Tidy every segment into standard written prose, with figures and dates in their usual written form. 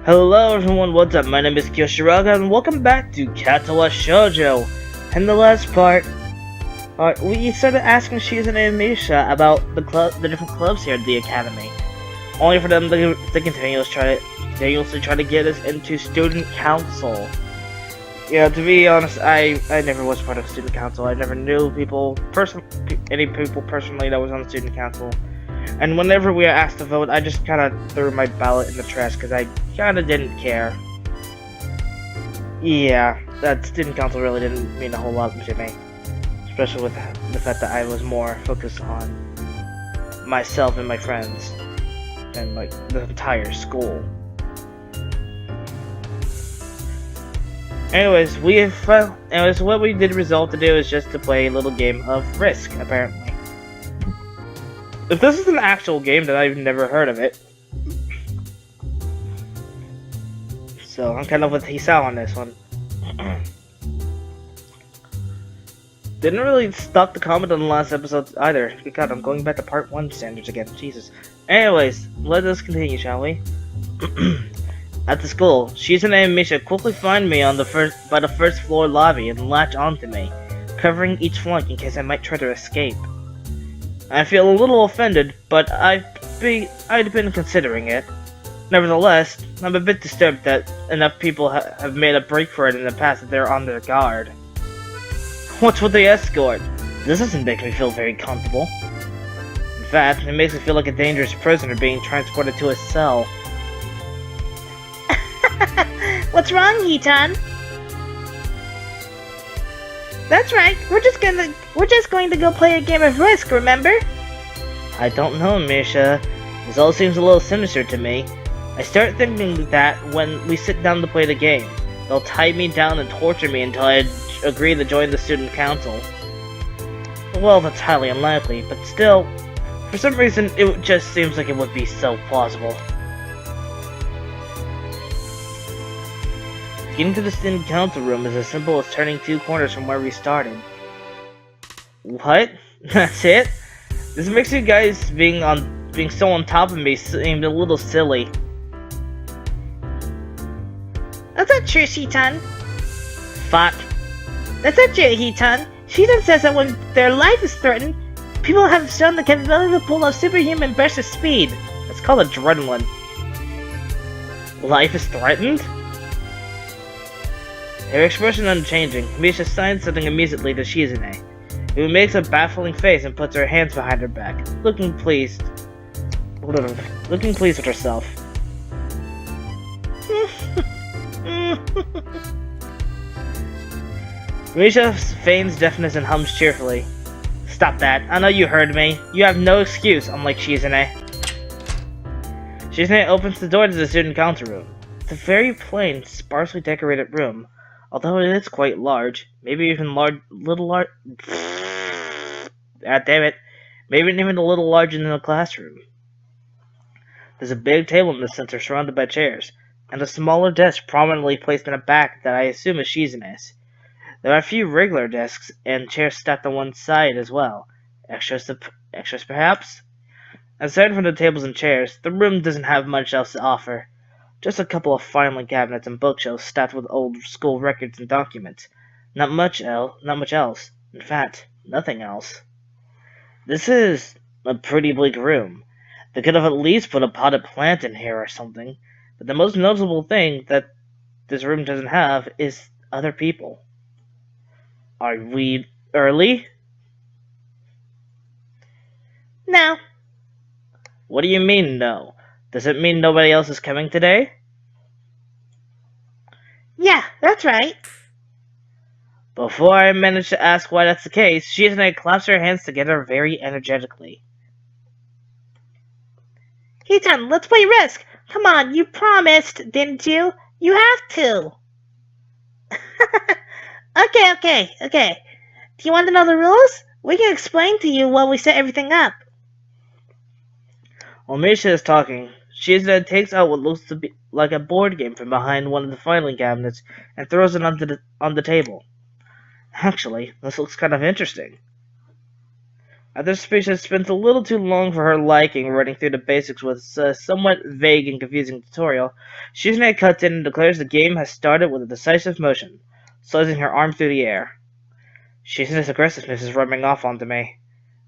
Hello everyone, what's up? My name is Kyoshiraga and welcome back to Katawa Shoujo. In the last part, we started asking Shizune and Misha about the different clubs here at the academy. Only for them to continuously try to get us into student council. Yeah, to be honest, I never was part of student council. I never knew any people personally that was on the student council. And whenever we were asked to vote, I just kind of threw my ballot in the trash because I kind of didn't care. Yeah, that student council really didn't mean a whole lot to me. Especially with the fact that I was more focused on myself and my friends than like the entire school. Anyways, what we did resolve to do is just to play a little game of Risk, apparently. If this is an actual game, then I've never heard of it. So, I'm kind of with Hisao on this one. Didn't really stop the comment on the last episode either. God, I'm going back to part 1 standards again. Jesus. Anyways, let us continue, shall we? At the school, Shizune and Misha quickly find me by the first floor lobby and latch onto me, covering each flank in case I might try to escape. I feel a little offended, but I'd been considering it. Nevertheless, I'm a bit disturbed that enough people have made a break for it in the past that they're on their guard. What's with the escort? This doesn't make me feel very comfortable. In fact, it makes me feel like a dangerous prisoner being transported to a cell. What's wrong, Hitan? That's right. We're just going to go play a game of Risk, remember? I don't know, Misha. This all seems a little sinister to me. I start thinking that when we sit down to play the game, they'll tie me down and torture me until I agree to join the student council. Well, that's highly unlikely, but still, for some reason, it just seems like it would be so plausible. Getting to the student council room is as simple as turning 2 corners from where we started. What? That's it? This makes you guys being so on top of me seem a little silly. That's not true, Hitan. Fuck. That's not true, Hitan. Hitan says that when their life is threatened, people have shown the capability to pull off superhuman bursts of speed. That's called adrenaline. Life is threatened? Her expression unchanging, Misha signs something immediately to Shizune, who makes a baffling face and puts her hands behind her back, looking pleased with herself. Misha feigns deafness and hums cheerfully. Stop that, I know you heard me. You have no excuse, unlike Shizune. Shizune opens the door to the student council room. It's a very plain, sparsely decorated room. Although it is quite large, maybe even little large. Ah, damn it. Maybe even a little larger than a classroom. There's a big table in the center surrounded by chairs, and a smaller desk prominently placed in the back that I assume is Shizune's. There are a few regular desks and chairs stacked on one side as well. Extras perhaps? Aside from the tables and chairs, the room doesn't have much else to offer. Just a couple of filing cabinets and bookshelves stacked with old school records and documents. Not much else. In fact, nothing else. This is a pretty bleak room. They could have at least put a potted plant in here or something. But the most noticeable thing that this room doesn't have is other people. Are we early? No. What do you mean, no? Does it mean nobody else is coming today? Yeah, that's right. Before I manage to ask why that's the case, Shizune claps her hands together very energetically. Hitan, let's play Risk. Come on, you promised, didn't you? You have to. Okay. Do you want to know the rules? We can explain to you while we set everything up. While Misha is talking, Shizune takes out what looks to be like a board game from behind one of the filing cabinets and throws it on the table. Actually, this looks kind of interesting. After speech has spent a little too long for her liking, running through the basics with a somewhat vague and confusing tutorial, Shizune cuts in and declares the game has started with a decisive motion, slicing her arm through the air. Shizune's aggressiveness is rubbing off onto me.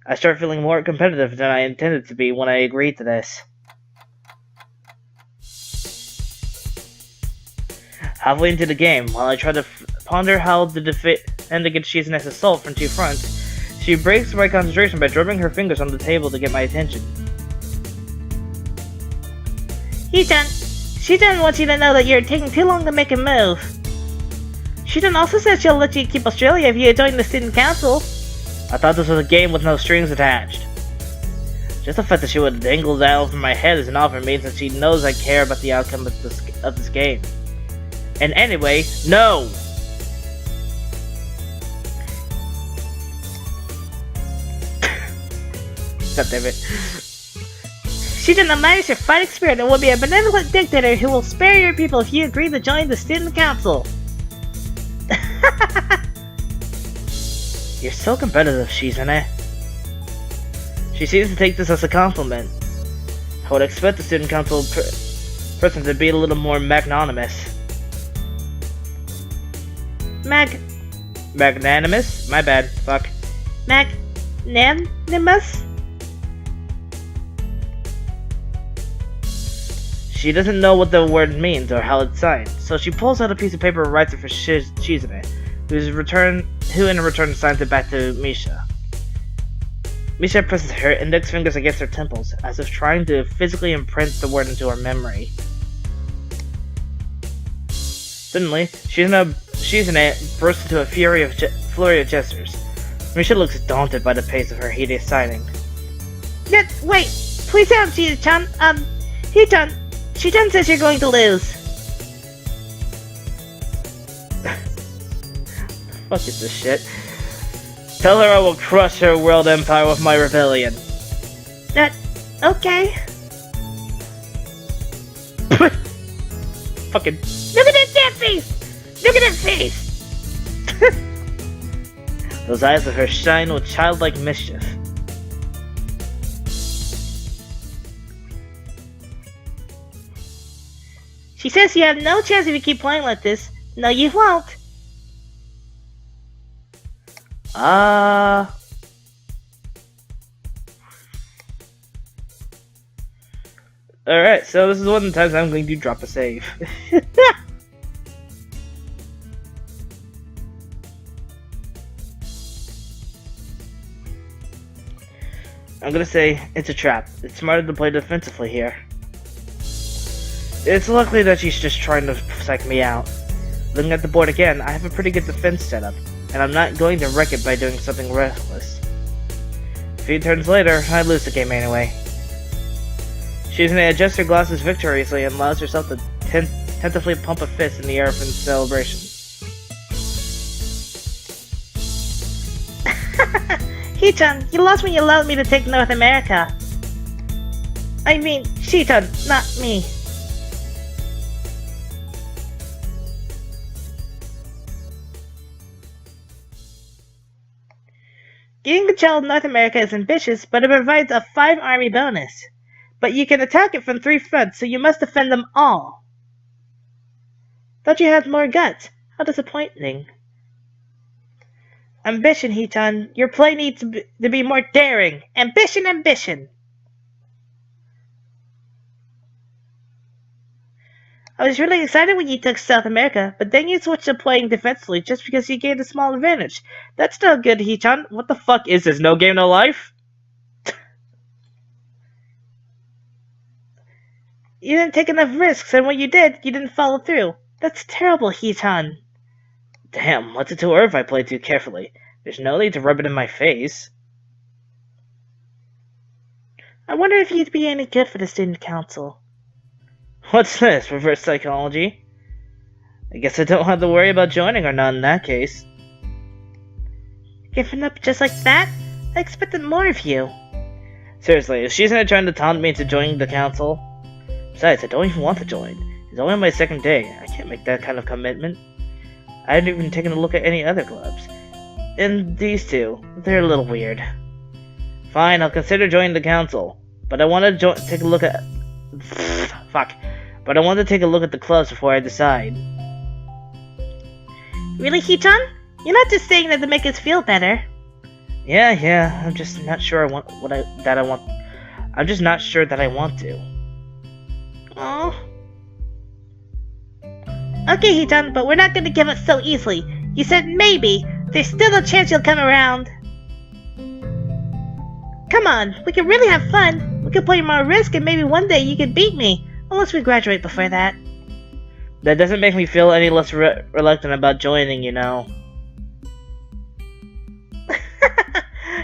I start feeling more competitive than I intended to be when I agreed to this. Halfway into the game, while I try to ponder how to defend against Shizune's assault from two fronts, she breaks my concentration by drumming her fingers on the table to get my attention. Shizune wants you to know that you're taking too long to make a move. Shizune also says she'll let you keep Australia if you join the student council. I thought this was a game with no strings attached. Just the fact that she would dangle that over my head is an offer means that she knows I care about the outcome of this game. And anyway, no! God damn it. Shizune admires your fighting spirit and will be a benevolent dictator who will spare your people if you agree to join the student council. You're so competitive, Shizune. She seems to take this as a compliment. I would expect the student council person to be a little more magnanimous. Magnanimous? My bad. Fuck. Magnanimous? She doesn't know what the word means or how it's signed, so she pulls out a piece of paper and writes it for Shizune, who in return signs it back to Misha. Misha presses her index fingers against her temples, as if trying to physically imprint the word into her memory. Suddenly, Shizune bursts into a flurry of gestures. Misha looks daunted by the pace of her hideous signing. Wait! Please help, Shizune-chan. Shizune says you're going to lose. Fuck is this shit? Tell her I will crush her world empire with my rebellion. Okay. Fucking. Look at that face! Look at that face! Those eyes of hers shine with childlike mischief. She says you have no chance if you keep playing like this. No, you won't. Alright, so this is one of the times I'm going to drop a save. I'm gonna say it's a trap. It's smarter to play defensively here. It's likely that she's just trying to psych me out. Looking at the board again, I have a pretty good defense setup, and I'm not going to wreck it by doing something reckless. A few turns later, I lose the game anyway. Shizune adjusts her glasses victoriously and allows herself to tentatively pump a fist in the air for celebration. Hee-chan, you lost when you allowed me to take North America. I mean, Shee-chan, not me. Getting control of North America is ambitious, but it provides a 5 army bonus. But you can attack it from 3 fronts, so you must defend them all. Thought you had more guts. How disappointing. Ambition, Hee-chan. Your play needs to be more daring. Ambition, ambition. I was really excited when you took South America, but then you switched to playing defensively just because you gained a small advantage. That's not good, Hee-chan. What the fuck is this? No game, no life? You didn't take enough risks, and when you did, you didn't follow through. That's terrible, Hee-chan. Damn, what's it to her if I play too carefully? There's no need to rub it in my face. I wonder if you'd be any good for the student council. What's this, reverse psychology? I guess I don't have to worry about joining or not in that case. Giving up just like that? I expected more of you. Seriously, is Shizune trying to taunt me into joining the council? Besides, I don't even want to join. It's only my second day. I can't make that kind of commitment. I haven't even taken a look at any other clubs. And these two, they're a little weird. Fine, I'll consider joining the council. But I want to take a look at... Fuck. But I want to take a look at the clubs before I decide. Really, Hitan? You're not just saying that to make us feel better. Yeah, I'm just not sure I'm just not sure that I want to. Oh. Okay, Hitan, but we're not going to give up so easily. You said maybe. There's still a chance you'll come around. Come on, we can really have fun. We can play more Risk and maybe one day you can beat me. Unless we graduate before that. That doesn't make me feel any less reluctant about joining, you know.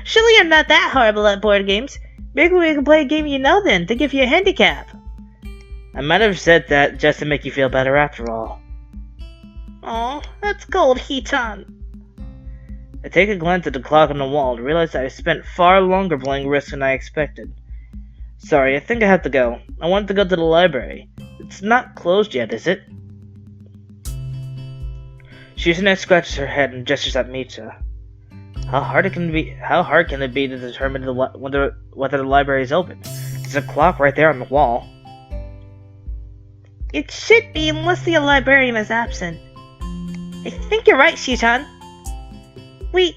Surely you're not that horrible at board games. Maybe we can play a game you know then, to give you a handicap. I might have said that just to make you feel better after all. Oh, that's cold, Hitan. I take a glance at the clock on the wall and realize that I spent far longer playing Risk than I expected. Sorry, I think I have to go. I wanted to go to the library. It's not closed yet, is it? Shizune scratches her head and gestures at Misha. How hard can it be to determine whether the library is open? There's a clock right there on the wall. It should be unless the librarian is absent. I think you're right, Shitan. We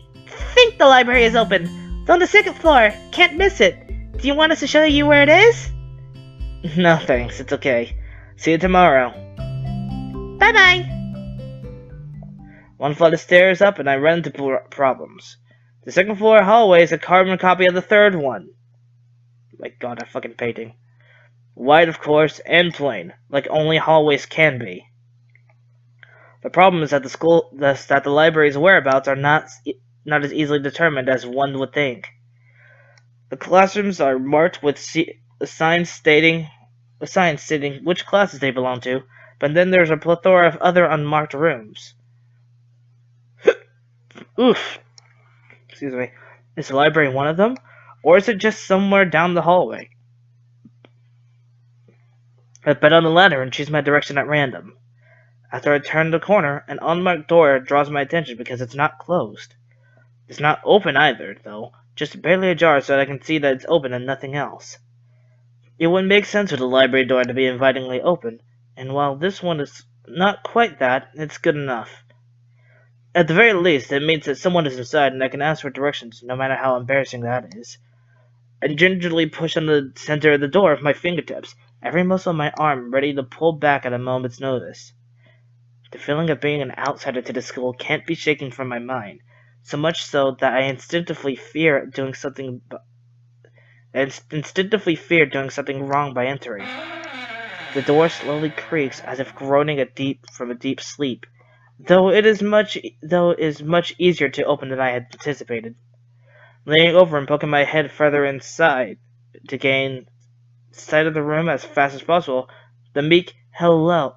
think the library is open. It's on the 2nd floor. Can't miss it. Do you want us to show you where it is? No thanks, it's okay. See you tomorrow. Bye-bye. One flight of stairs up and I run into problems. The 2nd floor hallway is a carbon copy of the 3rd one. My god, that fucking painting. Wide, of course, and plain, like only hallways can be. The problem is that the library's whereabouts are not as easily determined as one would think. The classrooms are marked with signs stating which classes they belong to, but then there's a plethora of other unmarked rooms. Oof. Excuse me. Is the library one of them? Or is it just somewhere down the hallway? I bet on the ladder and choose my direction at random. After I turn the corner, an unmarked door draws my attention because it's not closed. It's not open either, though, just barely ajar so that I can see that it's open and nothing else. It would make sense for the library door to be invitingly open, and while this one is not quite that, it's good enough. At the very least, it means that someone is inside and I can ask for directions, no matter how embarrassing that is. I gingerly push on the center of the door with my fingertips, every muscle in my arm ready to pull back at a moment's notice. The feeling of being an outsider to the school can't be shaken from my mind, so much so that I instinctively fear doing something wrong by entering. The door slowly creaks as if groaning from a deep sleep, though it is much easier to open than I had anticipated. Leaning over and poking my head further inside to gain sight of the room as fast as possible, the meek hello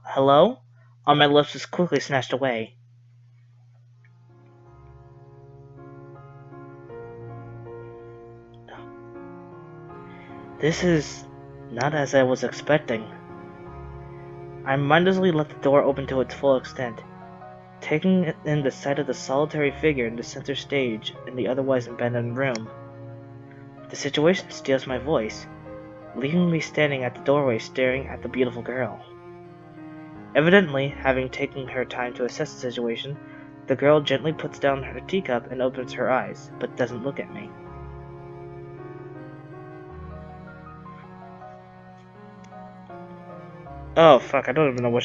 on my lips is quickly snatched away. This is not as I was expecting. I mindlessly let the door open to its full extent, taking in the sight of the solitary figure in the center stage in the otherwise abandoned room. The situation steals my voice, leaving me standing at the doorway staring at the beautiful girl. Evidently, having taken her time to assess the situation, the girl gently puts down her teacup and opens her eyes, but doesn't look at me. Oh fuck, I don't even know what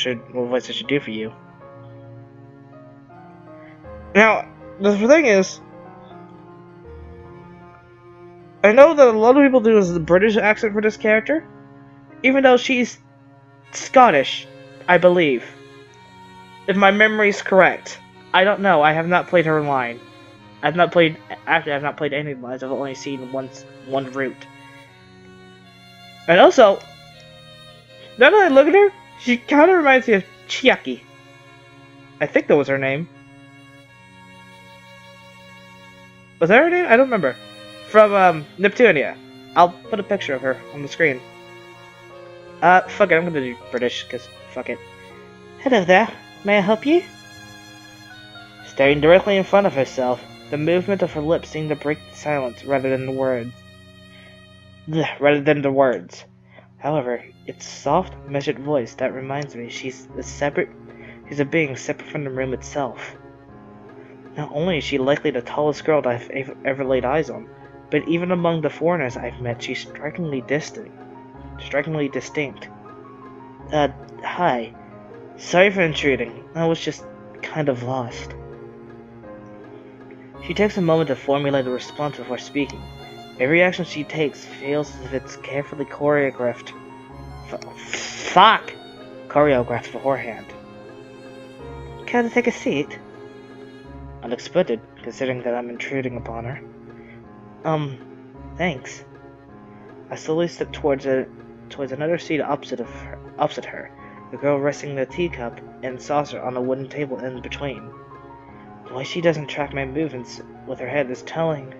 voice I should do for you. Now, the thing is, I know that a lot of people do the British accent for this character, even though she's Scottish, I believe. If my memory's correct. I don't know, I have not played her line. I've not played any lines, I've only seen one route. And also, now that I look at her, she kind of reminds me of Chiaki. I think that was her name. Was that her name? I don't remember. From, Neptunia. I'll put a picture of her on the screen. Fuck it, I'm gonna do British, cause fuck it. Hello there, may I help you? Staring directly in front of herself, the movement of her lips seemed to break the silence rather than the words. rather than the words. However, it's soft, measured voice that reminds me she's a being separate from the room itself. Not only is she likely the tallest girl that I've ever laid eyes on, but even among the foreigners I've met, she's strikingly distinct. Hi. Sorry for intruding. I was just kind of lost. She takes a moment to formulate a response before speaking. Every action she takes feels as if it's carefully choreographed. Choreographed beforehand. Care to take a seat? Unexpected, considering that I'm intruding upon her. Thanks. I slowly step towards another seat opposite her, the girl resting the teacup and saucer on a wooden table in between. The way she doesn't track my movements with her head is telling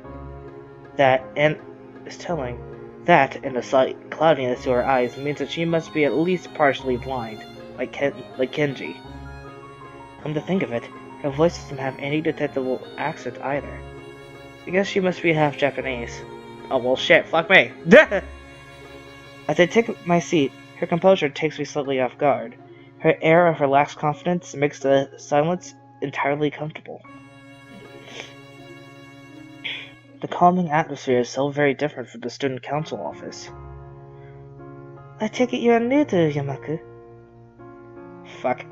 that, and the slight cloudiness to her eyes means that she must be at least partially blind, like Kenji. Come to think of it, her voice doesn't have any detectable accent either. I guess she must be half Japanese. Oh well shit, fuck me. As I take my seat, her composure takes me slightly off guard. Her air of relaxed confidence makes the silence entirely comfortable. The calming atmosphere is so very different from the student council office. I take it you are new to Yamaku. Fuck.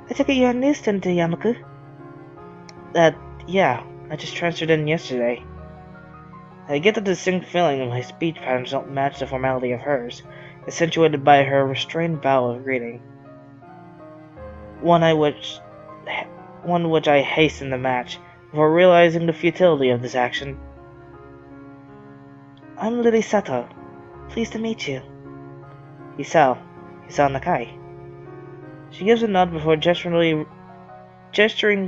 I take it you're a new student to Yamaku. Yeah, I just transferred in yesterday. I get the distinct feeling that my speech patterns don't match the formality of hers, accentuated by her restrained bow of greeting. One which I hasten to match, before realizing the futility of this action. I'm Lilly Satou. Pleased to meet you. Hisao Nakai. She gives a nod before gesturing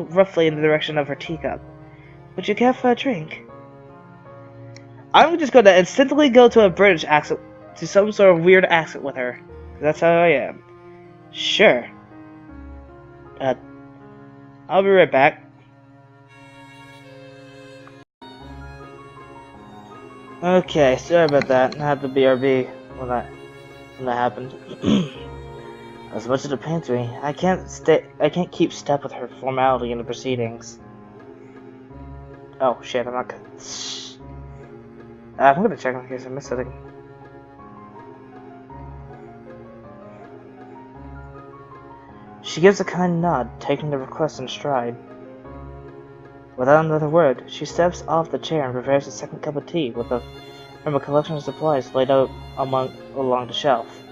roughly in the direction of her teacup. Would you care for a drink? I'm just going to instantly go to a British accent, to some sort of weird accent with her. That's how I am. Sure. I'll be right back. Okay, sorry about that. I had the BRB when that happened. As much as it pains me, I can't keep step with her formality in the proceedings. Oh shit, I'm gonna check in case I missed something. She gives a kind nod, taking the request in stride. Without another word, she steps off the chair and prepares a second cup of tea from a collection of supplies laid out along the shelf.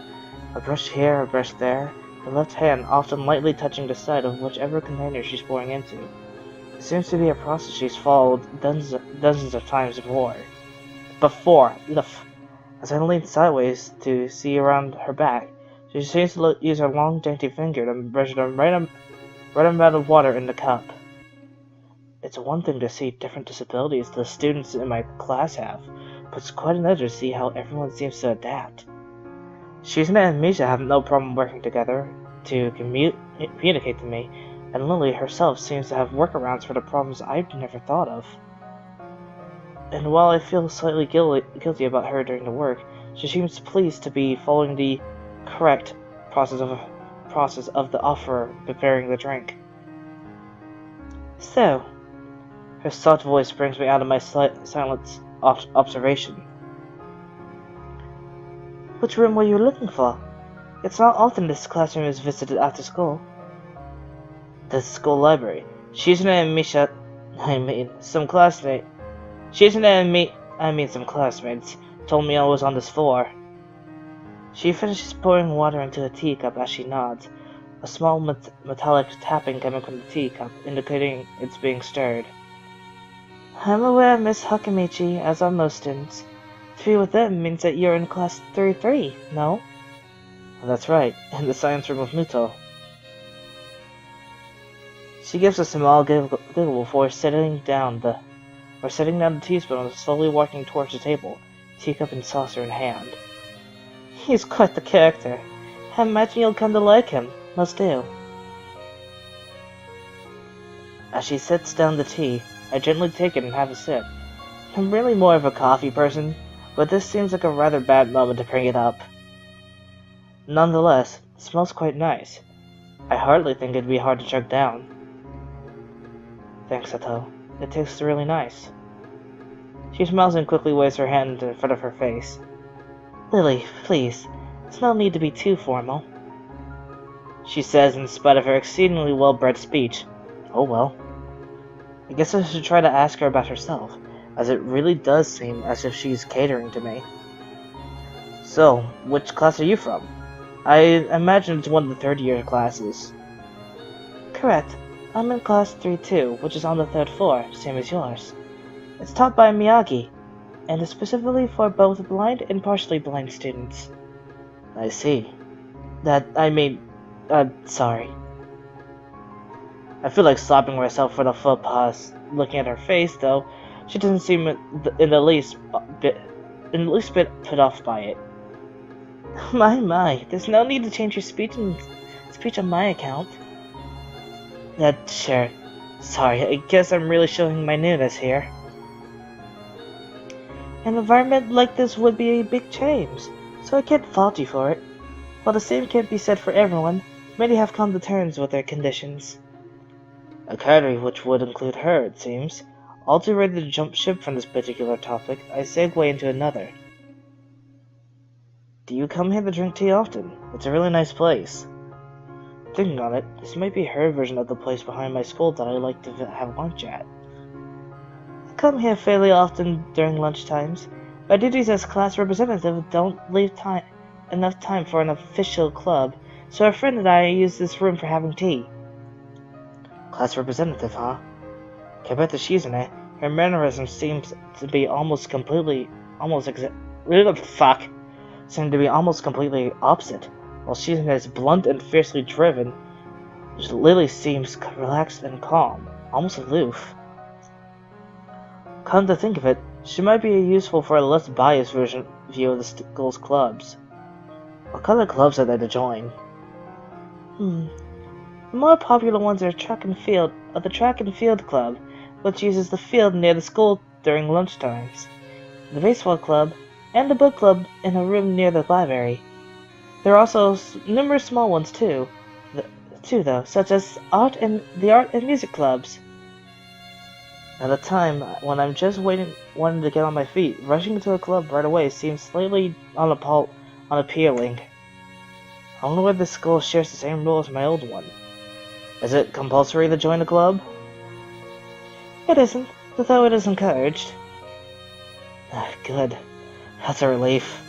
A brush here, a brush there, her left hand often lightly touching the side of whichever container she's pouring into. It seems to be a process she's followed dozens of times before. As I lean sideways to see around her back, she seems to use her long, dainty finger to measure the right amount of water in the cup. It's one thing to see different disabilities the students in my class have, but it's quite another to see how everyone seems to adapt. Shizune and Misha have no problem working together to communicate to me, and Lilly herself seems to have workarounds for the problems I've never thought of. And while I feel slightly guilty about her during the work, she seems pleased to be following the correct process of the offerer preparing the drink. So, her soft voice brings me out of my silent observation. Which room were you looking for? It's not often this classroom is visited after school. The school library. Shizune and Misha, some classmates told me I was on this floor. She finishes pouring water into a teacup as she nods, a small metallic tapping coming from the teacup, indicating it's being stirred. I'm aware of Miss Hakamichi, as are most students. To be with them means that you're in class 33, no? That's right, in the science room of Muto. She gives a small giggle before setting down the teaspoon and slowly walking towards the table, teacup and saucer in hand. He's quite the character. I imagine you'll come to like him. Must do. As she sets down the tea, I gently take it and have a sip. I'm really more of a coffee person. but this seems like a rather bad moment to bring it up. Nonetheless, it smells quite nice. I hardly think it'd be hard to track down. Thanks, Satou. It tastes really nice. She smiles and quickly waves her hand in front of her face. Lilly, please. There's no need to be too formal. She says in spite of her exceedingly well-bred speech. Oh well. I guess I should try to ask her about herself, as it really does seem as if she's catering to me. So, which class are you from? I imagine it's one of the third-year classes. Correct. I'm in class 3-2, which is on the third floor, same as yours. It's taught by Miyagi, and is specifically for both blind and partially blind students. I see. Sorry. I feel like slapping myself for the faux pas. Looking at her face, though, she doesn't seem in the least bit put off by it. My, there's no need to change your speech on my account. Sure. Sorry, I guess I'm really showing my newness here. An environment like this would be a big change, so I can't fault you for it. While the same can't be said for everyone, many have come to terms with their conditions. A cadre which would include her, it seems. All too ready to jump ship from this particular topic, I segue into another. Do you come here to drink tea often? It's a really nice place. Thinking on it, this might be her version of the place behind my school that I like to have lunch at. I come here fairly often during lunch times. My duties as class representative don't leave enough time for an official club, so a friend and I use this room for having tea. Class representative, huh? Compared to Shizune, her mannerisms seem to be almost completely opposite. While Shizune is blunt and fiercely driven, Lilly seems relaxed and calm, almost aloof. Come to think of it, she might be useful for a less biased view of the school's clubs. What kind of clubs are there to join? The more popular ones are the track and field club, which uses the field near the school during lunch times, the baseball club, and the book club in a room near the library. There are also numerous small ones too, such as the art and music clubs. At a time when I'm just wanting to get on my feet, rushing into a club right away seems slightly unappealing. I wonder whether this school shares the same rules as my old one. Is it compulsory to join a club? It isn't, though it is encouraged. Good. That's a relief.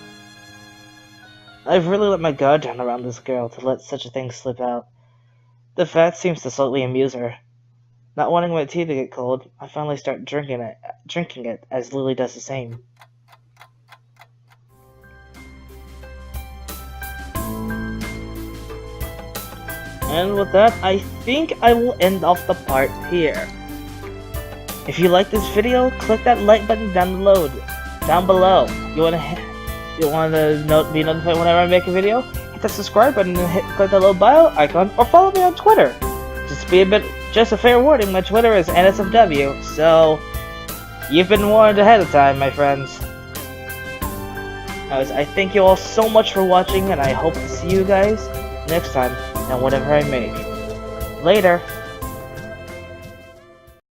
I've really let my guard down around this girl to let such a thing slip out. The fact seems to slightly amuse her. Not wanting my tea to get cold, I finally start drinking it as Lilly does the same. And with that, I think I will end off the part here. If you like this video, click that like button down below. You want to be notified whenever I make a video? Hit the subscribe button and click the little bio icon, or follow me on Twitter. Just a fair warning, my Twitter is NSFW, so you've been warned ahead of time, my friends. I thank you all so much for watching, and I hope to see you guys next time on whatever I make. Later.